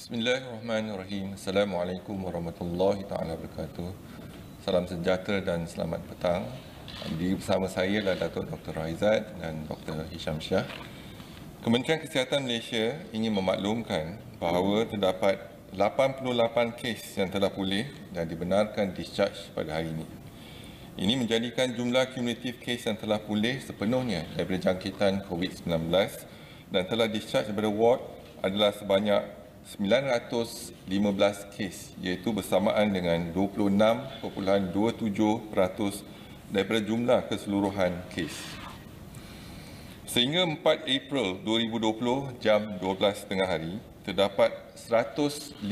Bismillahirrahmanirrahim. Assalamualaikum warahmatullahi taala wabarakatuh. Salam sejahtera dan selamat petang. Di bersama saya adalah Datuk Dr. Raizat dan Dr. Hisham Shah. Kementerian Kesihatan Malaysia ingin memaklumkan bahawa terdapat 88 kes yang telah pulih dan dibenarkan discharge pada hari ini. Ini menjadikan jumlah kumulatif kes yang telah pulih sepenuhnya daripada jangkitan COVID-19 dan telah discharge daripada ward adalah sebanyak 915 kes, iaitu bersamaan dengan 26.27% daripada jumlah keseluruhan kes. Sehingga 4 April 2020 jam 12 tengah hari, terdapat 150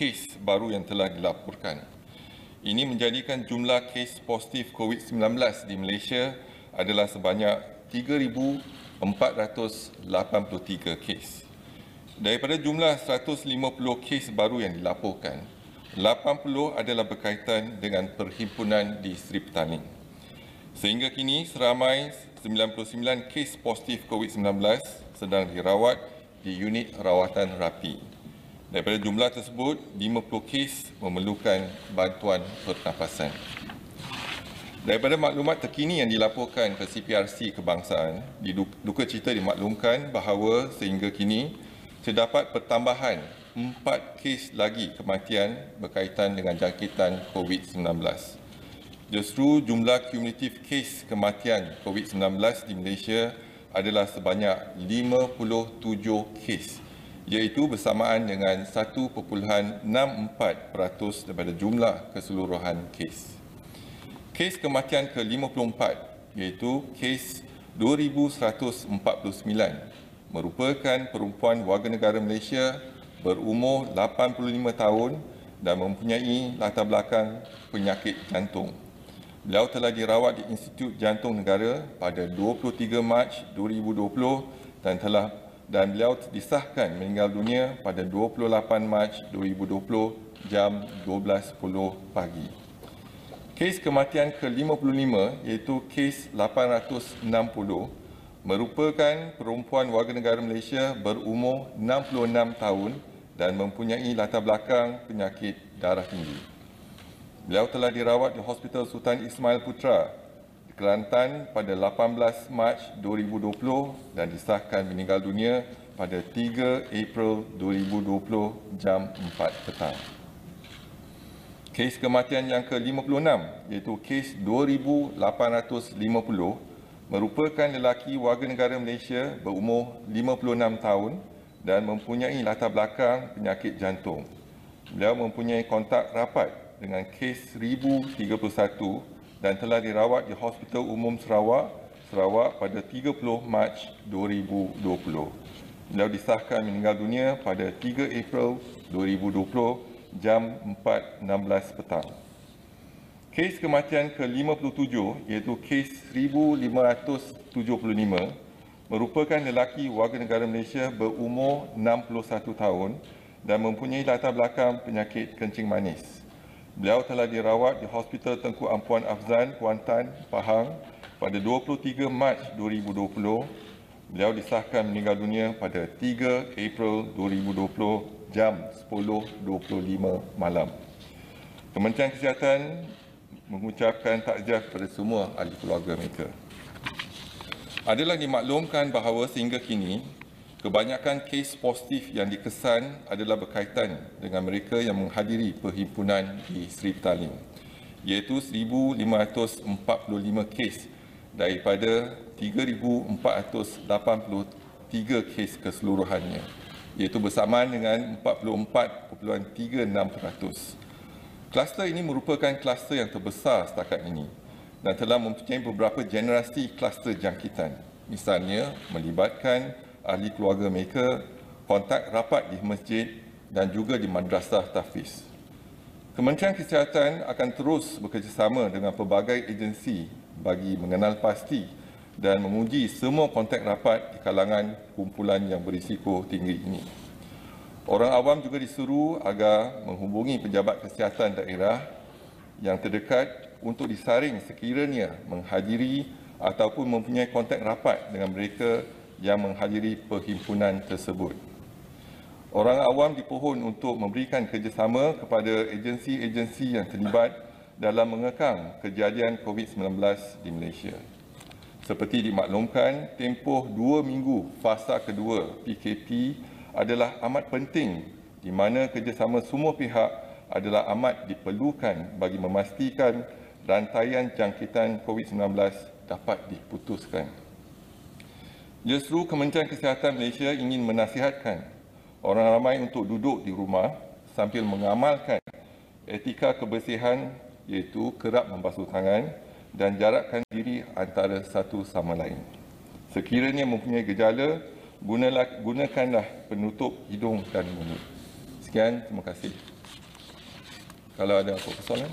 kes baru yang telah dilaporkan. Ini menjadikan jumlah kes positif COVID-19 di Malaysia adalah sebanyak 3,483 kes. Daripada jumlah 150 kes baru yang dilaporkan, 80 adalah berkaitan dengan perhimpunan di Sri Petaling. Sehingga kini seramai 99 kes positif COVID-19 sedang dirawat di unit rawatan rapi. Daripada jumlah tersebut, 50 kes memerlukan bantuan pernafasan. Daripada maklumat terkini yang dilaporkan ke CPRC Kebangsaan, di duka cita dimaklumkan bahawa sehingga kini terdapat pertambahan 4 kes lagi kematian berkaitan dengan jangkitan COVID-19. Justru jumlah kumulatif kes kematian COVID-19 di Malaysia adalah sebanyak 57 kes, iaitu bersamaan dengan 1.64% daripada jumlah keseluruhan kes. Kes kematian ke-54 iaitu kes 2149 merupakan perempuan warga negara Malaysia berumur 85 tahun dan mempunyai latar belakang penyakit jantung. Beliau telah dirawat di Institut Jantung Negara pada 23 Mac 2020 dan beliau disahkan meninggal dunia pada 28 Mac 2020 jam 12.10 pagi. Kes kematian ke-55 iaitu kes 860 merupakan perempuan warga negara Malaysia berumur 66 tahun dan mempunyai latar belakang penyakit darah tinggi. Beliau telah dirawat di Hospital Sultan Ismail Putra di Kelantan pada 18 Mac 2020 dan disahkan meninggal dunia pada 3 April 2020 jam 4 petang. Kes kematian yang ke-56 iaitu kes 2850 merupakan lelaki warga negara Malaysia berumur 56 tahun dan mempunyai latar belakang penyakit jantung. Beliau mempunyai kontak rapat dengan kes 1031 dan telah dirawat di Hospital Umum Sarawak pada 30 Mac 2020. Beliau disahkan meninggal dunia pada 3 April 2020 jam 4.16 petang. Kes kematian ke-57 iaitu kes 1575 merupakan lelaki warga negara Malaysia berumur 61 tahun dan mempunyai latar belakang penyakit kencing manis. Beliau telah dirawat di Hospital Tengku Ampuan Afzan, Kuantan, Pahang pada 23 Mac 2020. Beliau disahkan meninggal dunia pada 3 April 2020 jam 10.25 malam. Kementerian Kesihatan mengucapkan takziah kepada semua ahli keluarga mereka. Adalah dimaklumkan bahawa sehingga kini, kebanyakan kes positif yang dikesan adalah berkaitan dengan mereka yang menghadiri perhimpunan di Sri Petaling, iaitu 1,545 kes daripada 3,483 kes keseluruhannya, iaitu bersamaan dengan 44.36%. Kluster ini merupakan kluster yang terbesar setakat ini dan telah mempunyai beberapa generasi kluster jangkitan. Misalnya, melibatkan ahli keluarga mereka, kontak rapat di masjid dan juga di madrasah tahfiz. Kementerian Kesihatan akan terus bekerjasama dengan pelbagai agensi bagi mengenal pasti dan menguji semua kontak rapat di kalangan kumpulan yang berisiko tinggi ini. Orang awam juga disuruh agar menghubungi pejabat kesihatan daerah yang terdekat untuk disaring sekiranya menghadiri ataupun mempunyai kontak rapat dengan mereka yang menghadiri perhimpunan tersebut. Orang awam dipohon untuk memberikan kerjasama kepada agensi-agensi yang terlibat dalam mengekang kejadian COVID-19 di Malaysia. Seperti dimaklumkan, tempoh 2 minggu fasa kedua PKP adalah amat penting di mana kerjasama semua pihak adalah amat diperlukan bagi memastikan rantaian jangkitan COVID-19 dapat diputuskan. Justru Kementerian Kesihatan Malaysia ingin menasihatkan orang ramai untuk duduk di rumah sambil mengamalkan etika kebersihan iaitu kerap membasuh tangan dan jarakkan diri antara satu sama lain. Sekiranya mempunyai gejala, gunakanlah penutup hidung dan mulut. Sekian, terima kasih. Kalau ada apa persoalan?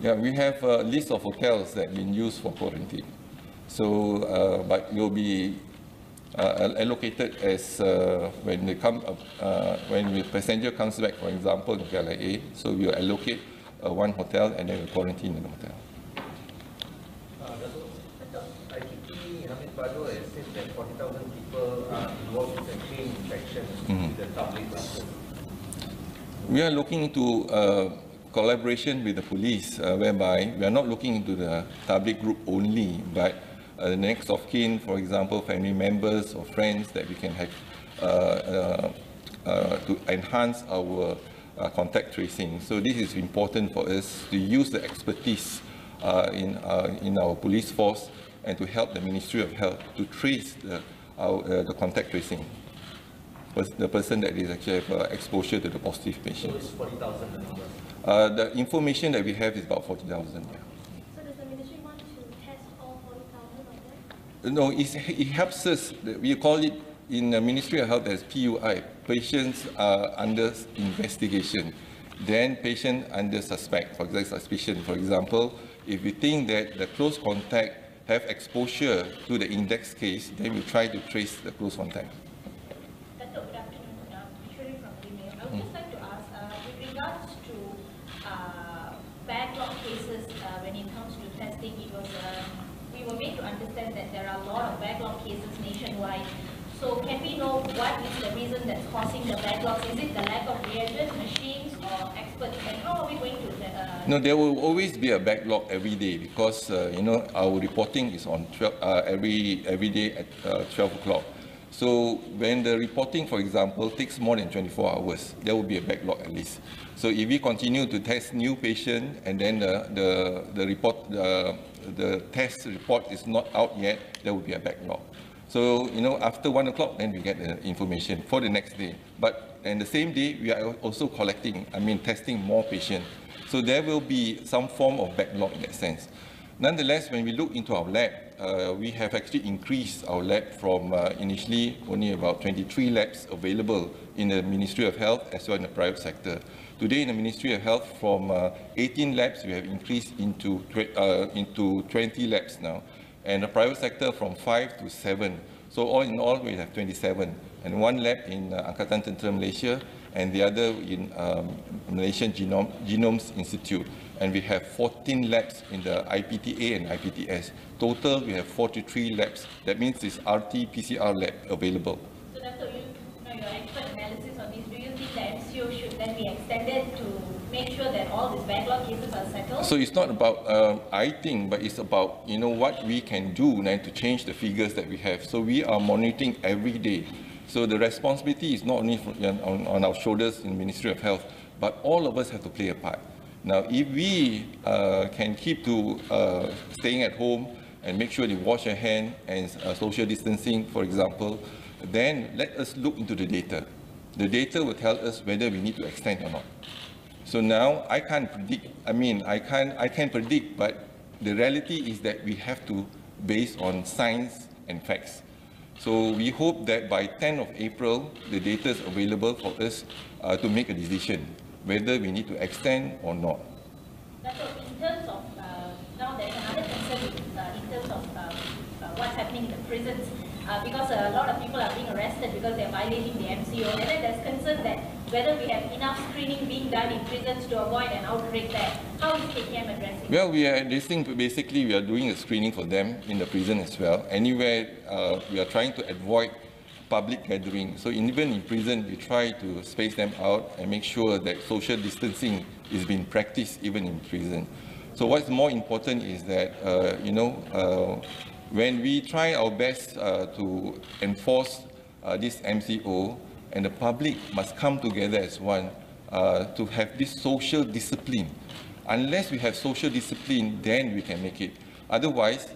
Yeah, we have a list of hotels that have been used for quarantine. So, but will be allocated as when they come when the passenger comes back, for example, in Gala A. So we will allocate one hotel and then we quarantine in the hotel. Said that 40,000 people are involved in the chain infection with the public. We are looking into collaboration with the police, whereby we are not looking into the public group only, but the next of kin, for example, family members or friends that we can have to enhance our contact tracing. So this is important for us to use the expertise in our police force and to help the Ministry of Health to trace the contact tracing. The person that is actually have exposure to the positive patient. So it's 40,000 the number? The information that we have is about 40,000. Yeah. So does the ministry want to test all 40,000 of them? No, it helps us. We call it in the Ministry of Health as PUI, patients are under investigation. Then patient under suspect, for example, suspicion. For example, if we think that the close contact have exposure to the index case, then we try to trace the close contact. Good afternoon. Shuri from email. I would just like to ask, with regards to backlog cases, when it comes to testing, it was we were made to understand that there are a lot of backlog cases nationwide. So can we know what is the reason that's causing the backlogs? Is it the lack of reagents, machines, or experts? And how are we going to? No, there will always be a backlog every day because our reporting is on 12, every day at 12 o'clock. So when the reporting, for example, takes more than 24 hours, there will be a backlog at least. So if we continue to test new patients and then the test report is not out yet, there will be a backlog. So, after 1 o'clock, then we get the information for the next day. But in the same day, we are also testing more patients. So there will be some form of backlog in that sense. Nonetheless, when we look into our lab, we have actually increased our lab from initially only about 23 labs available in the Ministry of Health as well in the private sector. Today in the Ministry of Health, from 18 labs, we have increased into 20 labs now. And the private sector from 5 to 7. So all in all, we have 27. And one lab in Angkatan Tentera Malaysia and the other in Malaysian Genomes Institute. And we have 14 labs in the IPTA and IPTS. Total, we have 43 labs. That means this RT-PCR lab available. So, Dr., your expert analysis on this, do you think the MCO should then be extended to make sure that all these backlog cases are settled? So it's not about I think, but it's about what we can do now to change the figures that we have. So we are monitoring every day. So the responsibility is not only on our shoulders in the Ministry of Health, but all of us have to play a part. Now, if we can keep to staying at home and make sure they wash their hands and social distancing, for example, then let us look into the data. The data will tell us whether we need to extend or not. So now I can't predict. I can predict, but the reality is that we have to base on science and facts. So we hope that by 10th of April, the data is available for us to make a decision whether we need to extend or not. In terms of now, there's another concern in terms of what's happening in the prisons, because a lot of people are being arrested because they're violating the MCO, and then there's concern that whether we have enough screening being done in prisons to avoid an outbreak there. How is KKM addressing? Well, we are addressing, basically we are doing a screening for them in the prison as well. Anywhere we are trying to avoid public gathering. So even in prison, we try to space them out and make sure that social distancing is being practiced even in prison. So what's more important is that, when we try our best to enforce this MCO, and the public must come together as one to have this social discipline. Unless we have social discipline, then we can make it. Otherwise,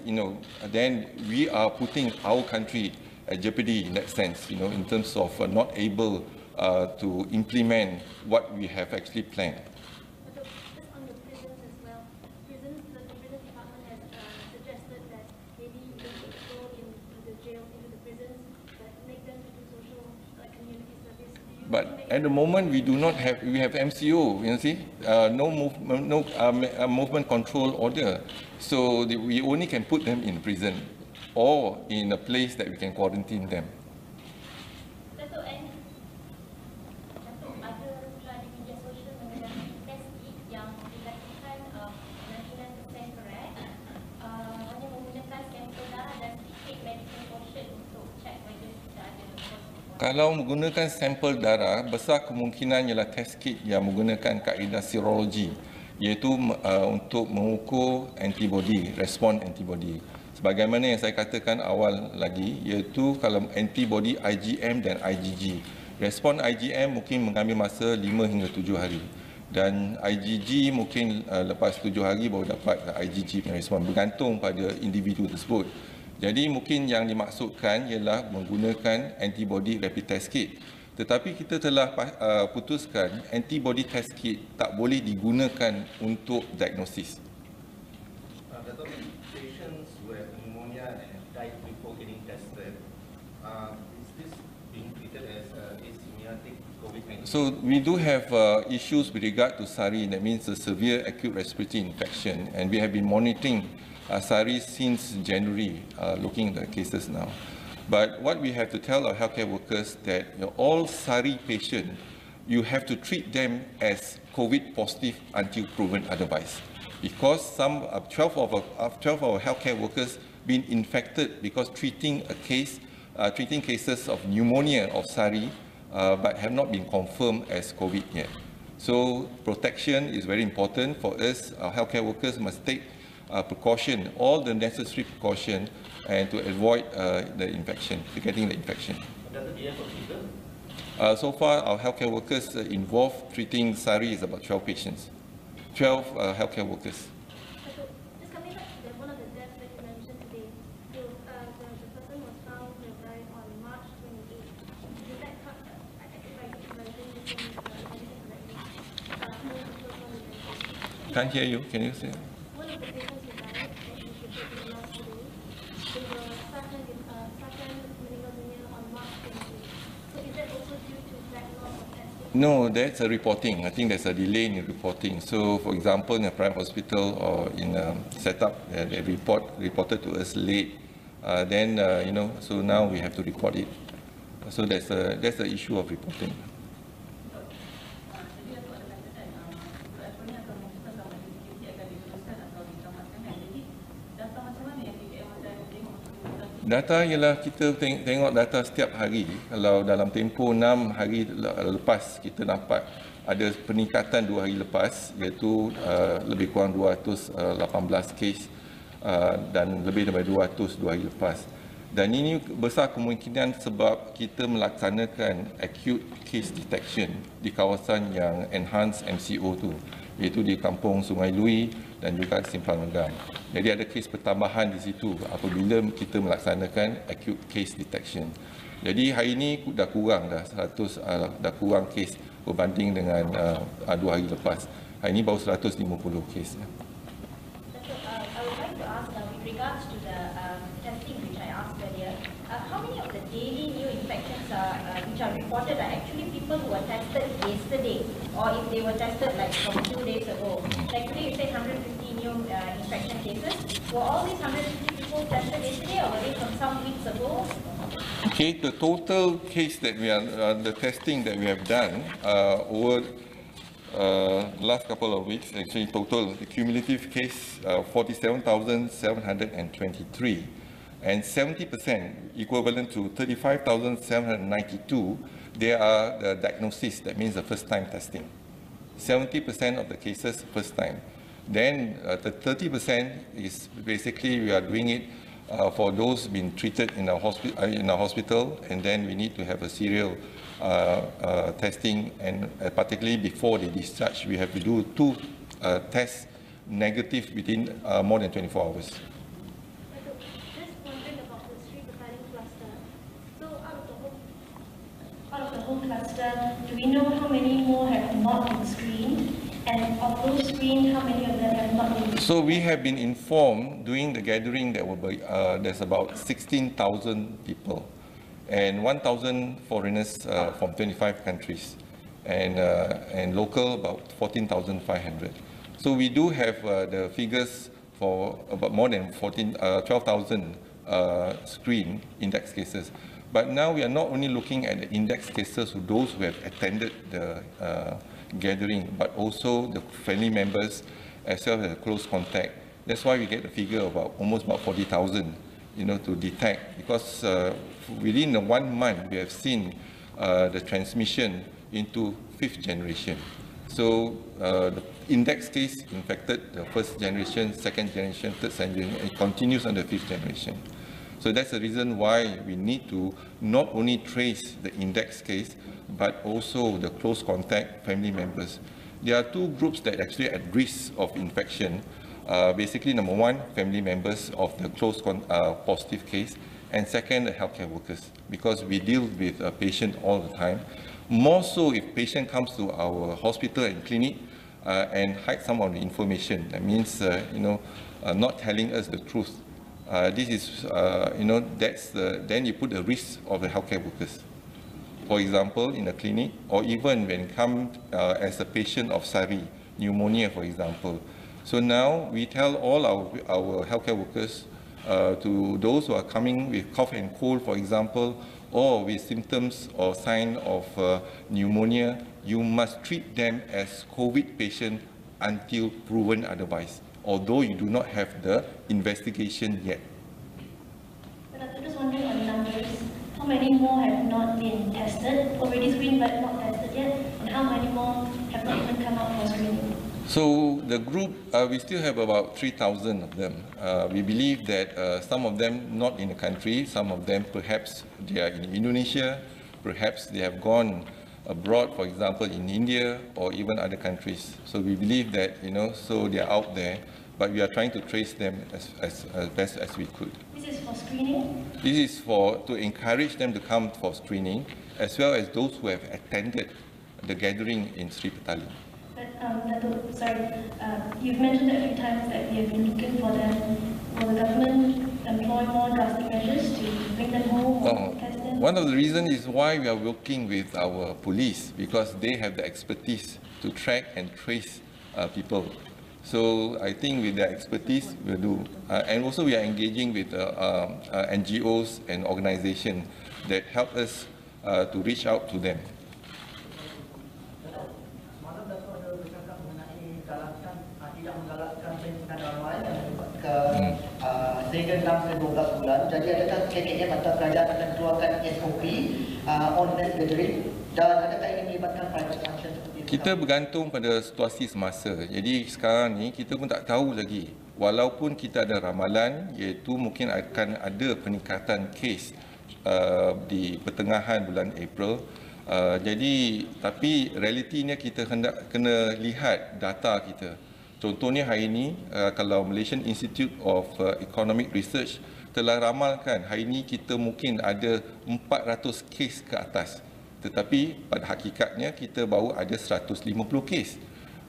then we are putting our country at jeopardy in that sense, in terms of not able to implement what we have actually planned. Just on the prisons as well, the prison department has suggested that maybe you can go into the jail, into the prisons, but make them do social community service. But at the moment, we have MCO, no movement control order. So we only can put them in prison or in a place that we can quarantine them. Dato' ada telah di media sosial mengenai test kit yang dilakukan 99% correct, hanya menggunakan sampel darah dan sedikit medical portion untuk check whether kita ada positif. Kalau menggunakan sampel darah, besar kemungkinan ialah test kit yang menggunakan kaedah serologi, iaitu untuk mengukur antibody, respon antibody. Sebagaimana yang saya katakan awal lagi, iaitu kalau antibody IgM dan IgG. Respon IgM mungkin mengambil masa 5 hingga 7 hari. Dan IgG mungkin lepas 7 hari baru dapat IgG respon, bergantung pada individu tersebut. Jadi mungkin yang dimaksudkan ialah menggunakan antibody rapid test kit. Tetapi kita telah putuskan antibody test kit tak boleh digunakan untuk diagnosis. Patients who have pneumonia and have died before getting tested, is this being treated as asymptomatic COVID-19? So we do have issues with regard to SARI, that means a severe acute respiratory infection, and we have been monitoring SARI since January, looking at the cases now. But what we have to tell our healthcare workers that all SARI patients, you have to treat them as COVID positive until proven otherwise. Because some 12 of our healthcare workers been infected because treating cases of pneumonia of SARI, but have not been confirmed as COVID yet. So protection is very important for us. Our healthcare workers must take precaution, all the necessary precaution, and to avoid getting the infection. So far, our healthcare workers involved treating SARI is about 12 patients. 12 healthcare workers. Just coming back to one of the deaths that you mentioned today, the person was found to have died on March 28th. Did that Can't hear you. Can you say? One of the patients who died, that you reported last today, they were second meninggal dunia on March 28th. So is that also due to backlog of testing? No, that's a reporting. I think there's a delay in reporting. So, for example, in a private hospital or in a setup, they reported to us late. So now we have to report it. So that's the issue of reporting. Data ialah kita tengok data setiap hari. Kalau dalam tempoh 6 hari lepas kita nampak ada peningkatan 2 hari lepas, iaitu lebih kurang 218 kes dan lebih daripada 200 2 hari lepas. Dan ini besar kemungkinan sebab kita melaksanakan acute case detection di kawasan yang enhanced MCO tu, iaitu di Kampung Sungai Lui dan juga Simpang Negam. Jadi ada kes pertambahan di situ apabila kita melaksanakan acute case detection. Jadi hari ini dah kurang 100 dah kurang kes berbanding dengan 2 hari lepas. Hari ini baru 150 kes. I would like to ask with regards to the testing which I asked earlier, how many of the daily new infections which are reported are actually people who were tested yesterday, or if they were tested like from 2 days ago? Like today you said 150 new infection cases. Were all these 150 people tested yesterday, or were they from some weeks ago? Okay, the total case that we are, the testing that we have done over last couple of weeks, actually total, the cumulative case 47,723, and 70%, equivalent to 35,792, they are the diagnosis, that means the first time testing. 70% of the cases first time. Then the 30% is basically we are doing it for those being treated in a hospital, and then we need to have a serial testing, and particularly before they discharge, we have to do 2 tests negative within more than 24 hours. Just wondering about the street battalion cluster. So out of the whole cluster, do we know how many more have not been screened? And of those screened, how many of them have not been screened? So we have been informed during the gathering that there's about 16,000 people and 1,000 foreigners from 25 countries, and local about 14,500. So we do have the figures for about more than 12,000 screened index cases. But now we are not only looking at the index cases of those who have attended the gathering, but also the family members as well as the close contact. That's why we get the figure of almost about 40,000, to detect, because within the 1 month we have seen the transmission into 5th generation. So the index case infected the 1st generation, 2nd generation, 3rd generation, and it continues on the 5th generation. So that's the reason why we need to not only trace the index case, but also the close contact family members. There are 2 groups that actually at risk of infection. Basically, number 1, family members of the close positive case, and second, the healthcare workers, because we deal with a patient all the time. More so if patient comes to our hospital and clinic and hide some of the information. That means, not telling us the truth. This is, then you put the risk of the healthcare workers. For example, in a clinic, or even when come as a patient of SARI, pneumonia, for example. So now we tell all our healthcare workers, to those who are coming with cough and cold, for example, or with symptoms or sign of pneumonia, you must treat them as COVID patient until proven otherwise, although you do not have the investigation yet. But I'm just wondering on numbers, how many more have not been tested, already screened but not tested yet, and how many more have not even come out for screening? So the group, we still have about 3,000 of them. We believe that some of them not in the country, some of them perhaps they are in Indonesia, perhaps they have gone abroad, for example, in India or even other countries. So we believe that, so they are out there, but we are trying to trace them as best as we could. This is for screening? This is to encourage them to come for screening, as well as those who have attended the gathering in Sri Petali. But, you've mentioned a few times that we have been looking for them. Will the government employ more drastic measures to bring them home or test them? One of the reasons is why we are working with our police, because they have the expertise to track and trace people. So I think with their expertise, we'll do. And also we are engaging with NGOs and organizations that help us to reach out to them. Sehingga dalam 12 bulan, jadi adakah KKM atau kerajaan akan keluarkan SOP on mass gathering, dan adakah ini melibatkan private function seperti itu? Kita bergantung pada situasi semasa. Jadi sekarang ni kita pun tak tahu lagi. Walaupun kita ada ramalan, iaitu mungkin akan ada peningkatan kes di pertengahan bulan April. Tapi realitinya kita kena lihat data kita. Contohnya hari ini, kalau Malaysian Institute of Economic Research telah ramalkan, hari ini kita mungkin ada 400 kes ke atas. Tetapi pada hakikatnya kita baru ada 150 kes.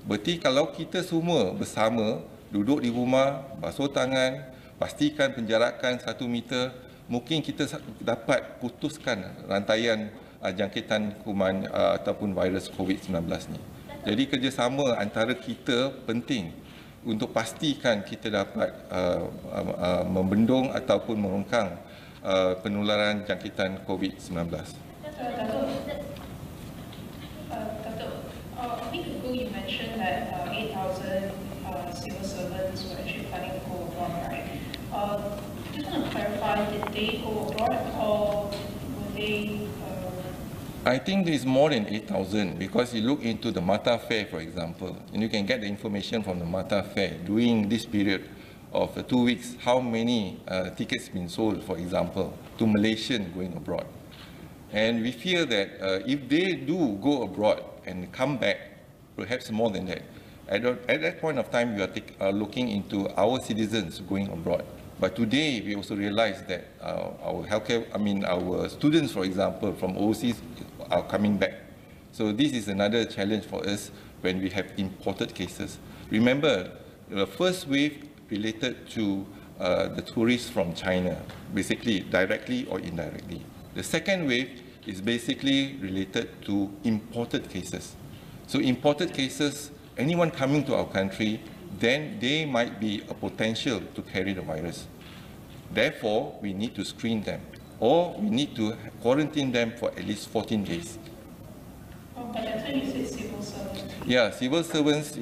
Berarti kalau kita semua bersama, duduk di rumah, basuh tangan, pastikan penjarakan 1 meter, mungkin kita dapat putuskan rantaian jangkitan kuman ataupun virus COVID-19 ni. Jadi kerjasama antara kita penting untuk pastikan kita dapat membendung ataupun mengurangkan penularan jangkitan COVID-19. A week ago you mentioned that 8,000 civil servants were actually planning to go abroad, right? Just want to clarify, did they go abroad or were they... I think there is more than 8,000 because you look into the Mata Fair, for example, and you can get the information from the Mata Fair during this period of 2 weeks, how many tickets been sold, for example, to Malaysians going abroad. And we fear that if they do go abroad and come back, perhaps more than that, at that point of time, we are looking into our citizens going abroad. But today, we also realize that our our students, for example, from overseas are coming back. So this is another challenge for us when we have imported cases. Remember, the first wave related to the tourists from China, basically directly or indirectly. The second wave is basically related to imported cases. So imported cases, anyone coming to our country, then they might be a potential to carry the virus. Therefore, we need to screen them, or we need to quarantine them for at least 14 days. But that's when you say civil servants. Yeah, civil servants,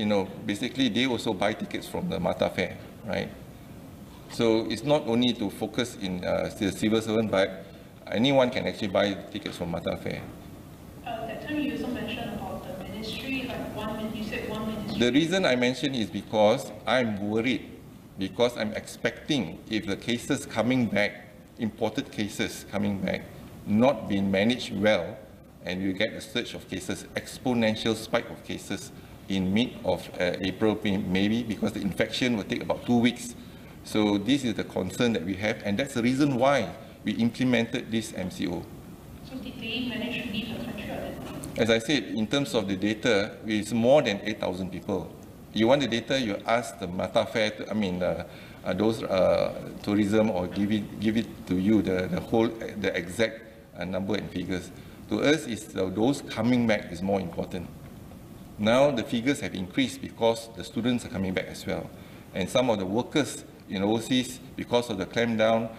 basically they also buy tickets from the Mata Fair, right? So it's not only to focus in the civil servant, but anyone can actually buy tickets from Mata Fair. That time you also mentioned about the ministry, you said one ministry. The reason I mentioned is because I'm worried, because I'm expecting if the cases coming back, imported cases coming back, not being managed well, and you get a surge of cases, exponential spike of cases in mid of April, maybe, because the infection will take about 2 weeks. So this is the concern that we have, and that's the reason why we implemented this MCO. So did they manage to leave the country or did they? As I said, in terms of the data, it's more than 8,000 people. You want the data, you ask the Mata Fair, those tourism, or give it to you, the exact number and figures. To us, those coming back is more important. Now the figures have increased because the students are coming back as well. And some of the workers in overseas, because of the clampdown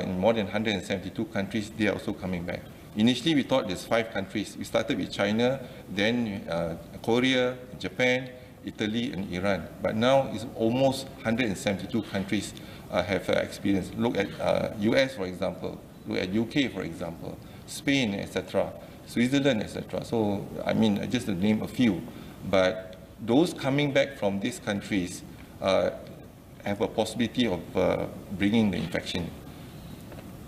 in more than 172 countries, they are also coming back. Initially, we thought there's 5 countries. We started with China, then Korea, Japan, Italy, and Iran. But now it's almost 172 countries have experienced. Look at US, for example. Look at UK, for example. Spain, etc. Switzerland, etc. So, just to name a few. But those coming back from these countries have a possibility of bringing the infection.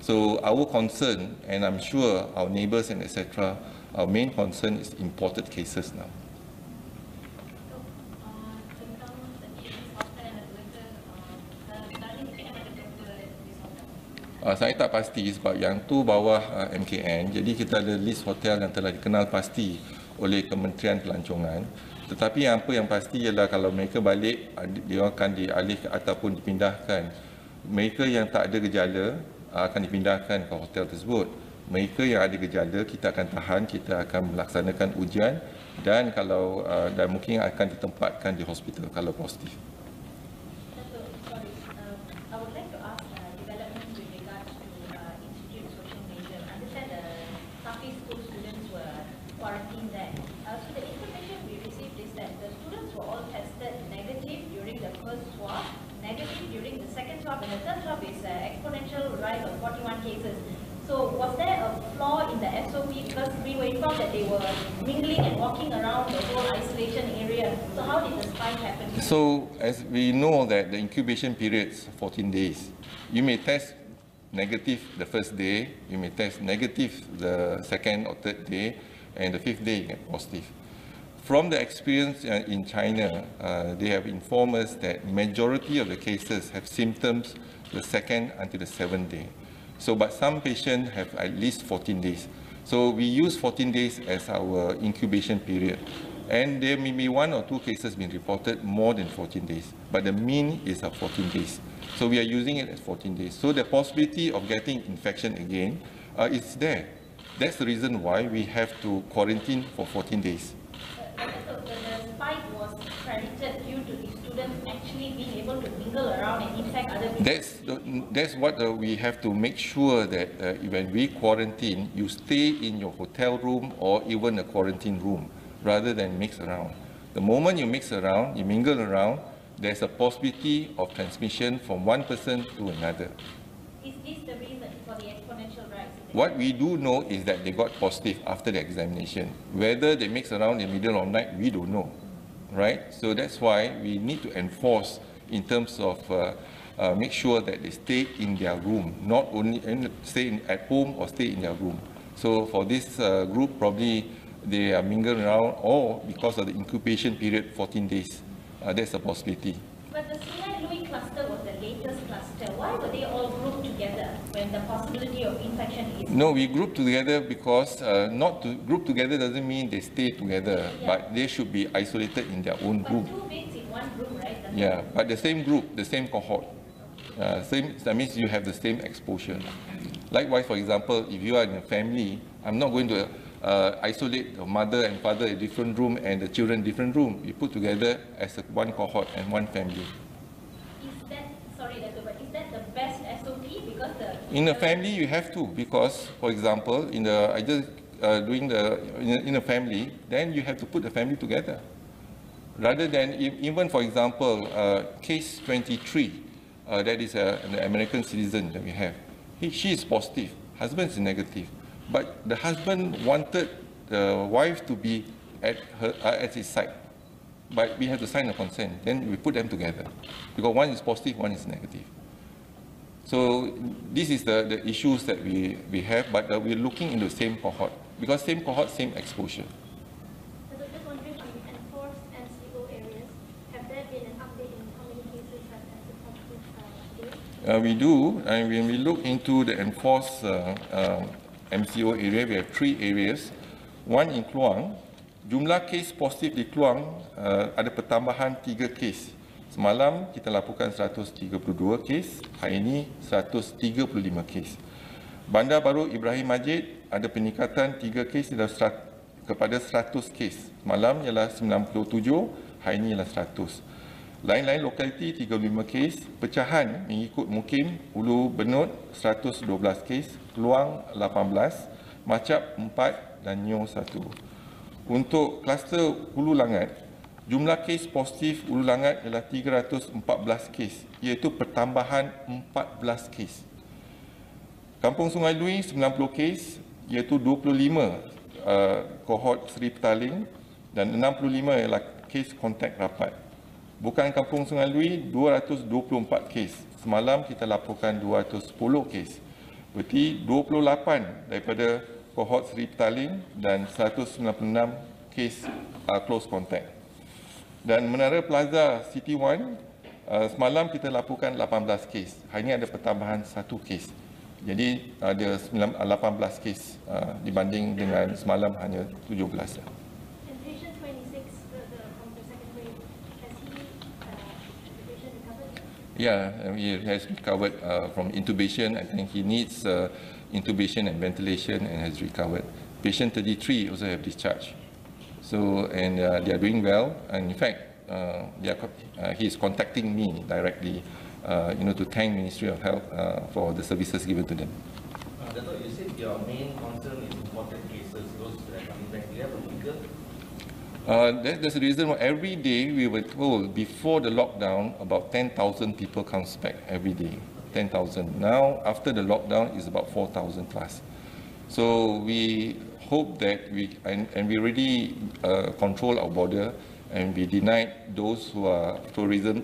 So our concern, and I'm sure our neighbors and etc., our main concern is imported cases now. Saya tak pasti sebab yang tu bawah MKN. Jadi kita ada list hotel yang telah dikenal pasti oleh Kementerian Pelancongan. Tetapi apa yang pasti ialah kalau mereka balik, dia akan dialih ataupun dipindahkan. Mereka yang tak ada gejala akan dipindahkan ke hotel tersebut. Mereka yang ada gejala kita akan tahan, kita akan melaksanakan ujian dan kalau dan mungkin akan ditempatkan di hospital kalau positif. And the third swab is exponential rise of 41 cases. So was there a flaw in the SOP because we were informed that they were mingling and walking around the whole isolation area. So how did the spike happen? So as we know that the incubation period is 14 days. You may test negative the first day, you may test negative the second or third day, and the 5th day you get positive. From the experience in China, they have informed us that majority of the cases have symptoms the 2nd until the 7th day. So, but some patients have at least 14 days. So we use 14 days as our incubation period. And there may be 1 or 2 cases being reported more than 14 days. But the mean is 14 days. So we are using it as 14 days. So the possibility of getting infection again is there. That's the reason why we have to quarantine for 14 days. So the spike was credited due to the students actually being able to mingle around and infect other people? That's what we have to make sure that when we quarantine, you stay in your hotel room or even a quarantine room rather than mix around. The moment you mix around, you mingle around, there's a possibility of transmission from one person to another. Is this the reason for the exponential rise? What we do know is that they got positive after the examination. Whether they mix around in the middle of the night, we don't know, right? So that's why we need to enforce in terms of make sure that they stay in their room, not only stay at home or stay in their room. So for this group, probably they are mingling around, or because of the incubation period, 14 days. That's a possibility. But the Sungai Lui cluster was the latest cluster. Why were they all grouped together when the possibility of infection is? No, we group together because not to group together doesn't mean they stay together, but they should be isolated in their own group. But 2 beds in one room, right? Yeah, but the same group, the same cohort. That means you have the same exposure. Likewise, for example, if you are in a family, I'm not going to isolate the mother and father in a different room and the children in a different room. We put together as one cohort and one family. Is that, sorry, Dato', but is that the best SOP? Because in a family, you have to, because, for example, in a family, then you have to put the family together. Rather than, even for example, case 23, that is an American citizen that we have. She is positive, husband is negative. But the husband wanted the wife to be at his side. But we have to sign a consent. Then we put them together. Because one is positive, one is negative. So this is the issues that we have, but we're looking in the same cohort. Because same cohort, same exposure. So just wondering, on enforced MCO areas, have there been an update in how many cases have been reported? We do, and when we look into the enforced MCO area, we have 3 areas. One in Kluang, jumlah kes positif di Kluang ada pertambahan 3 kes. Semalam kita laporkan 132 kes, hari ini 135 kes. Bandar Baru Ibrahim Majid ada peningkatan 3 kes kepada 100 kes. Semalam ialah 97, hari ini ialah 100. Lain-lain lokaliti 35 kes, pecahan mengikut mukim Ulu Benut 112 kes, Keluang 18, Macap 4 dan Nyo 1. Untuk kluster Hulu Langat, jumlah kes positif Hulu Langat ialah 314 kes, iaitu pertambahan 14 kes. Kampung Sungai Lui 90 kes, iaitu 25 kohort Seri Petaling dan 65 ialah kes kontak rapat. Bukan Kampung Sungai Lui 224 kes. Semalam kita laporkan 210 kes. Berarti 28 daripada kohort Seri Petaling dan 196 kes close contact. Dan Menara Plaza City One, semalam kita laporkan 18 kes. Hari ini ada pertambahan 1 kes. Jadi ada 18 kes dibanding dengan semalam hanya 17. Yeah, he has recovered from intubation. I think he needs intubation and ventilation and has recovered. Patient 33 also have discharged. So, and they are doing well. And in fact, he is contacting me directly, to thank Ministry of Health for the services given to them. Dato', you said your main concern is imported cases, those that are coming back. Do you have a figure? That's the reason why every day we were told before the lockdown about 10,000 people comes back every day. 10,000. Now after the lockdown is about 4,000 plus. So we hope that we already control our border and we denied those who are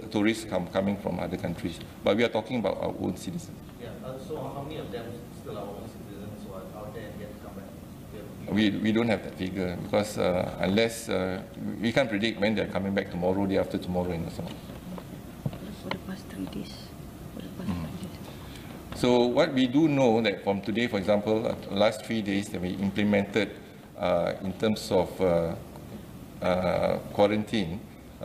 tourists coming from other countries. But we are talking about our own citizens. Yeah. So how many of them still are our own citizens who are out there and yet to come back? We don't have that figure because unless we can't predict when they're coming back tomorrow, day after tomorrow, and so on. For the past 3 days. So what we do know that from today, for example, last 3 days that we implemented in terms of quarantine,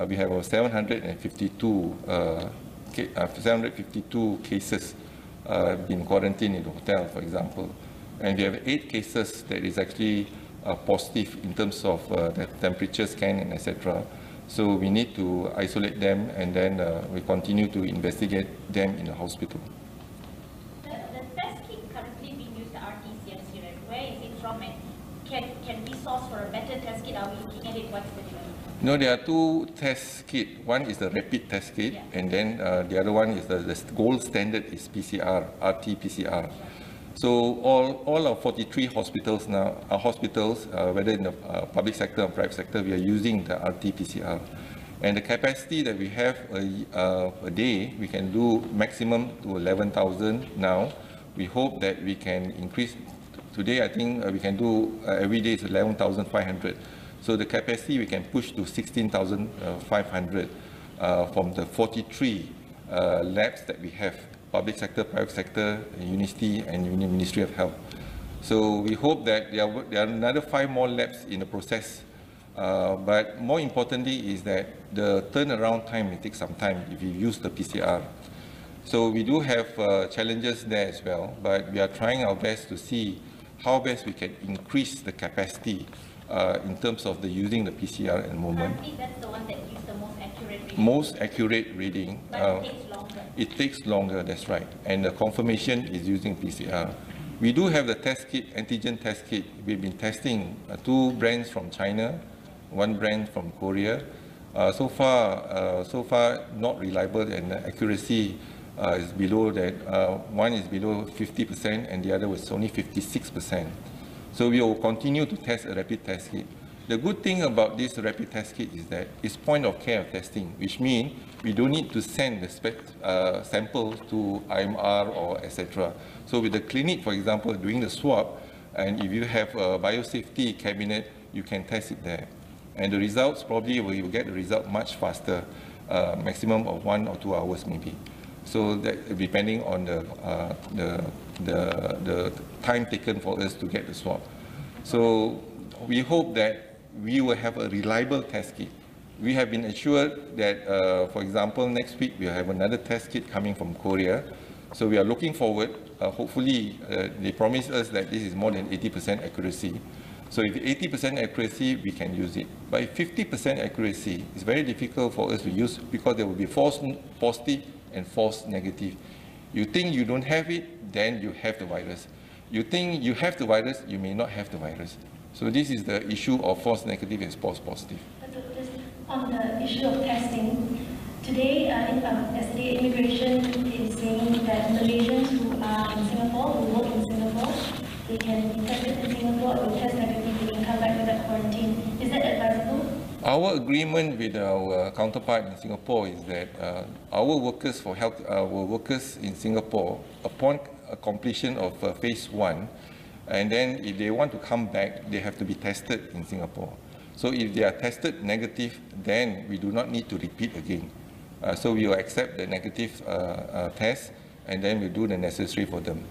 we have 752 cases been quarantined in the hotel, for example. And we have 8 cases that is actually positive in terms of the temperature scan and etc. So we need to isolate them, and then we continue to investigate them in the hospital. The test kit currently being used, the RT-CMC, right? Where is it from, and can we source for a better test kit? Are we looking at it? What's the development? No, there are two test kits. One is the rapid test kit, and then the other one is the gold standard is PCR, RT-PCR. So all of 43 hospitals now, whether in the public sector or private sector, we are using the RT-PCR. And the capacity that we have a day, we can do maximum to 11,000 now. We hope that we can increase. Today, I think we can do every day is 11,500. So the capacity we can push to 16,500 from the 43 labs that we have. Public sector, private sector, university, and Ministry of Health. So we hope that there are another 5 more labs in the process. But more importantly is that the turnaround time may take some time if you use the PCR. So we do have challenges there as well, but we are trying our best to see how best we can increase the capacity in terms of the using the PCR at the moment. Currently, that's the one that gives the most accurate reading. Most accurate reading. But it takes longer. It takes longer, that's right. And the confirmation is using PCR. We do have the test kit, antigen test kit. We've been testing 2 brands from China, 1 brand from Korea. So far not reliable, and the accuracy is below that. One is below 50% and the other was only 56%. So we will continue to test a rapid test kit. The good thing about this rapid test kit is that it's point of care testing, which means we don't need to send the sample to IMR or etc. So with the clinic, for example, doing the swab, and if you have a biosafety cabinet, you can test it there. And the results, probably we will get the result much faster, maximum of 1 or 2 hours maybe. So that depending on the time taken for us to get the swab. So we hope that we will have a reliable test kit. We have been assured that, for example, next week we will have another test kit coming from Korea. So we are looking forward. Hopefully, they promise us that this is more than 80% accuracy. So if 80% accuracy, we can use it. But if 50% accuracy, it's very difficult for us to use because there will be false positive and false negative. You think you don't have it, then you have the virus. You think you have the virus, you may not have the virus. So this is the issue of false negative and false positive. On the issue of testing, today, yesterday, immigration is saying that Malaysians who are in Singapore, who work in Singapore, they can be tested in Singapore, will test negative, they can come back without quarantine. Is that advisable? Our agreement with our counterpart in Singapore is that our workers for health, our workers in Singapore, upon completion of phase 1, and then if they want to come back, they have to be tested in Singapore. So if they are tested negative, then we do not need to repeat again. So we will accept the negative test, and then we do the necessary for them.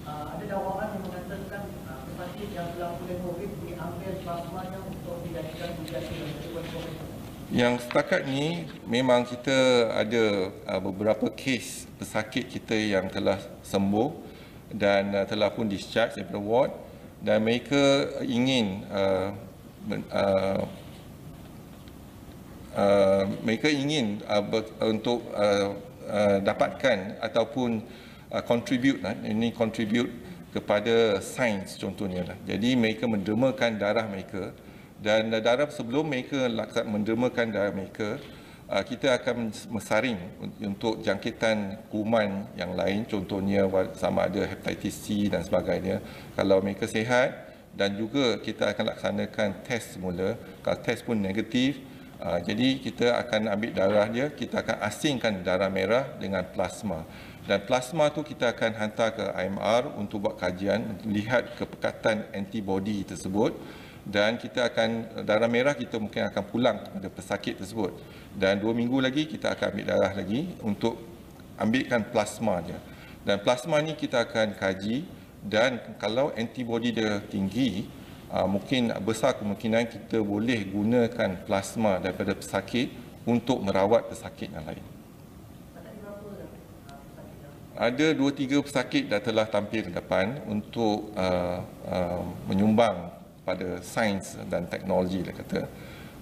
Ada dakwaan yang mengatakan pesakit yang telah pulih COVID diambil plasmanya untuk dijadikan ujian Yang setakat ni memang kita ada beberapa kes pesakit kita yang telah sembuh dan telah pun discharge daripada ward, dan mereka ingin untuk dapatkan ataupun contribute kepada sains contohnya lah. Jadi mereka mendermakan darah mereka, dan darah sebelum mereka mendermakan darah mereka, kita akan mensaring untuk jangkitan kuman yang lain, contohnya sama ada hepatitis C dan sebagainya. Kalau mereka sihat, dan juga kita akan laksanakan test semula. Kalau test pun negatif, jadi kita akan ambil darah dia, kita akan asingkan darah merah dengan plasma. Dan plasma tu kita akan hantar ke IMR untuk buat kajian, lihat kepekatan antibody tersebut, dan kita akan, darah merah kita mungkin akan pulang kepada pesakit tersebut. Dan 2 minggu lagi kita akan ambil darah lagi untuk ambilkan plasma dia. Dan plasma ni kita akan kaji, dan kalau antibody dia tinggi, mungkin besar kemungkinan kita boleh gunakan plasma daripada pesakit untuk merawat pesakit yang lain. Ada 2-3 pesakit dah telah tampil ke depan untuk menyumbang pada sains dan teknologi lah kata.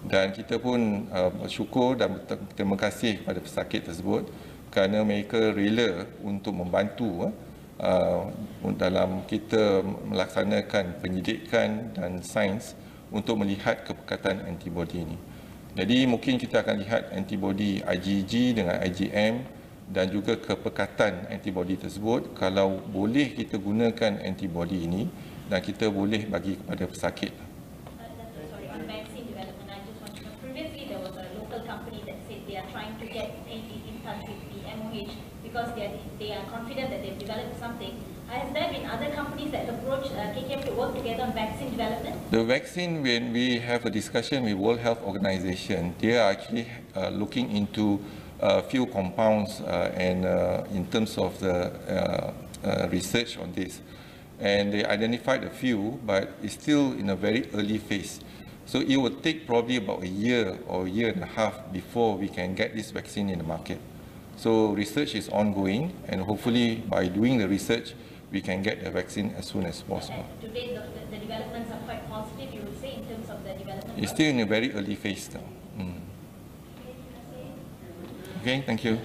Dan kita pun bersyukur dan berterima kasih kepada pesakit tersebut kerana mereka rela untuk membantu dalam kita melaksanakan penyidikan dan sains untuk melihat kepekatan antibodi ini. Jadi mungkin kita akan lihat antibodi IgG dengan IgM dan juga kepekatan antibodi tersebut. Kalau boleh kita gunakan antibodi ini dan kita boleh bagi kepada pesakit. Sorry, on vaccine development, I just want to know, previously there was a local company that said they are trying to get in touch with the MOH because they are confident that they've developed something. Has there been other companies that approach KKM to work together on vaccine development? The vaccine, when we have a discussion with World Health Organization, they are actually looking into a few compounds and in terms of the research on this. And they identified a few, but it's still in a very early phase. So it will take probably about a year or a year and a half before we can get this vaccine in the market. So research is ongoing, and hopefully by doing the research, we can get the vaccine as soon as possible. Today, the developments are quite positive, you would say, in terms of the development? It's still in a very early phase now. Okay, thank you.